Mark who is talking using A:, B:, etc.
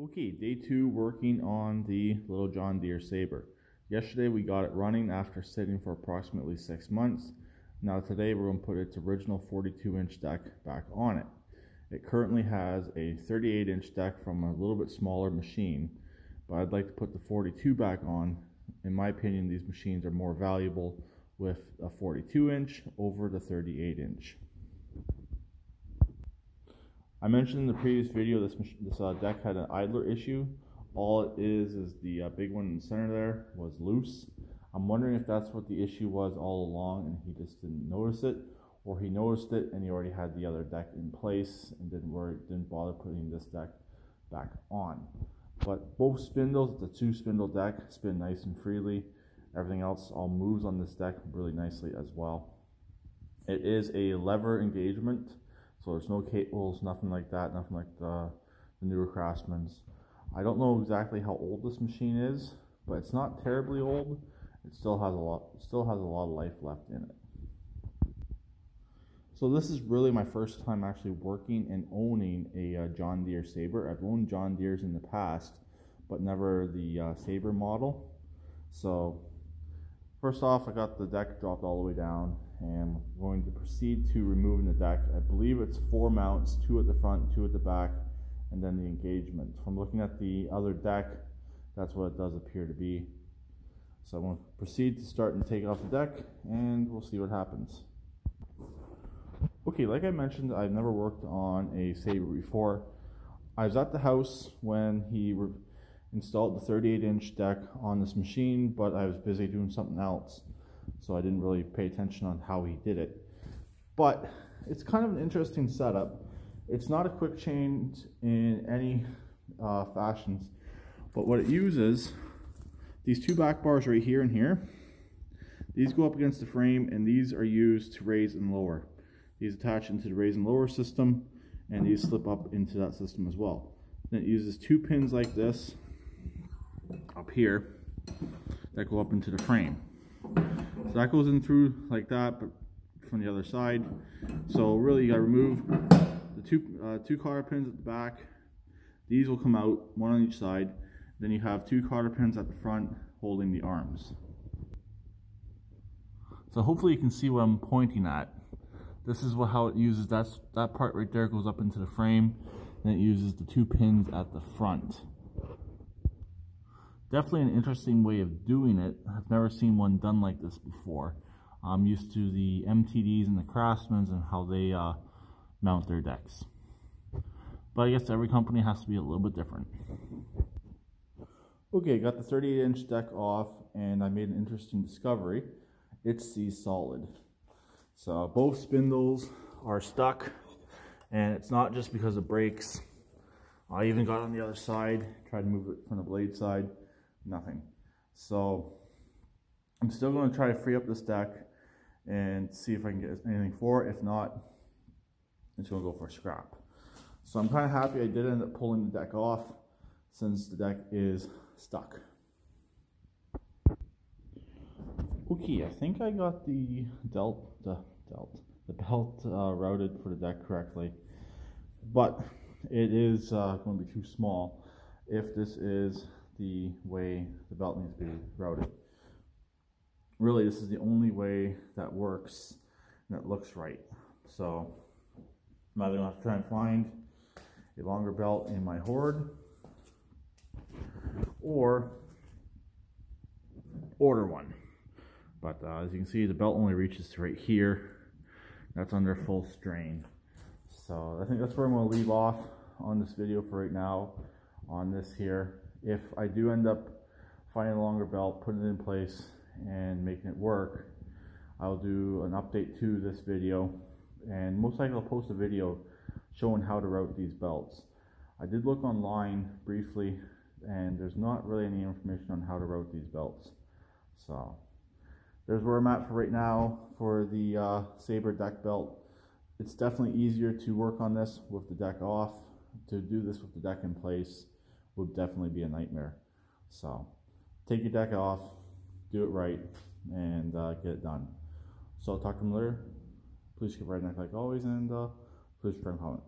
A: Okay, day 2 working on the little John Deere Sabre. Yesterday we got it running after sitting for approximately 6 months. Now today we're going to put its original 42-inch deck back on it. It currently has a 38-inch deck from a little bit smaller machine, but I'd like to put the 42 back on. In my opinion, these machines are more valuable with a 42-inch over the 38-inch. I mentioned in the previous video this deck had an idler issue. All it is the big one in the center there was loose. I'm wondering if that's what the issue was all along and he just didn't notice it, or he noticed it and he already had the other deck in place and didn't bother putting this deck back on. But both spindles, the 2-spindle deck, spin nice and freely. Everything else all moves on this deck really nicely as well. It is a lever engagement, so there's no cables, nothing like that, nothing like the newer Craftsman's. I don't know exactly how old this machine is, but it's not terribly old. It still has a lot of life left in it. So this is really my first time actually working and owning a John Deere Sabre. I've owned John Deere's in the past, but never the Sabre model. So first off, I got the deck dropped all the way down, and I'm going to proceed to removing the deck. I believe it's 4 mounts, 2 at the front, 2 at the back, and then the engagement. From looking at the other deck, that's what it does appear to be. So I'm going to proceed to start and take off the deck, and we'll see what happens. Okay, like I mentioned, I've never worked on a Sabre before. I was at the house when he installed the 38-inch deck on this machine, but I was busy doing something else, so I didn't really pay attention on how he did it. But it's kind of an interesting setup. It's not a quick change in any fashions, but what it uses, these 2 back bars right here and here, these go up against the frame, and these are used to raise and lower. These attach into the raise and lower system, and these slip up into that system as well. Then it uses 2 pins like this up here that go up into the frame. So that goes in through like that, but from the other side. So really, you got to remove the two cotter pins at the back. These will come out, 1 on each side. Then you have 2 cotter pins at the front holding the arms. So hopefully you can see what I'm pointing at. This is how it uses that part right there goes up into the frame. Then it uses the 2 pins at the front. Definitely an interesting way of doing it. I've never seen one done like this before. I'm used to the MTDs and the Craftsman's and how they mount their decks. But I guess every company has to be a little bit different. Okay, got the 38-inch deck off, and I made an interesting discovery. It's solid. So both spindles are stuck, and it's not just because of brakes. I even got on the other side, tried to move it from the blade side. Nothing. So I'm still going to try to free up this deck and see if I can get anything for it. If not, it's going to go for scrap. So I'm kind of happy I did end up pulling the deck off, since the deck is stuck. Okay, I think I got the belt routed for the deck correctly, but it is going to be too small if this is the way the belt needs to be routed. Really, this is the only way that works and that looks right. So I'm either going to have to try and find a longer belt in my hoard, or order one. But as you can see, the belt only reaches to right here. That's under full strain. So I think that's where I'm going to leave off on this video for right now on this here. If I do end up finding a longer belt, putting it in place and making it work, I'll do an update to this video, and most likely I'll post a video showing how to route these belts. I did look online briefly, and there's not really any information on how to route these belts. So there's where I'm at for right now for the Sabre deck belt. It's definitely easier to work on this with the deck off. To do this with the deck in place would definitely be a nightmare. So take your deck off, do it right, and get it done. So I'll talk to them later. Please keep writing like always, and please try and comment.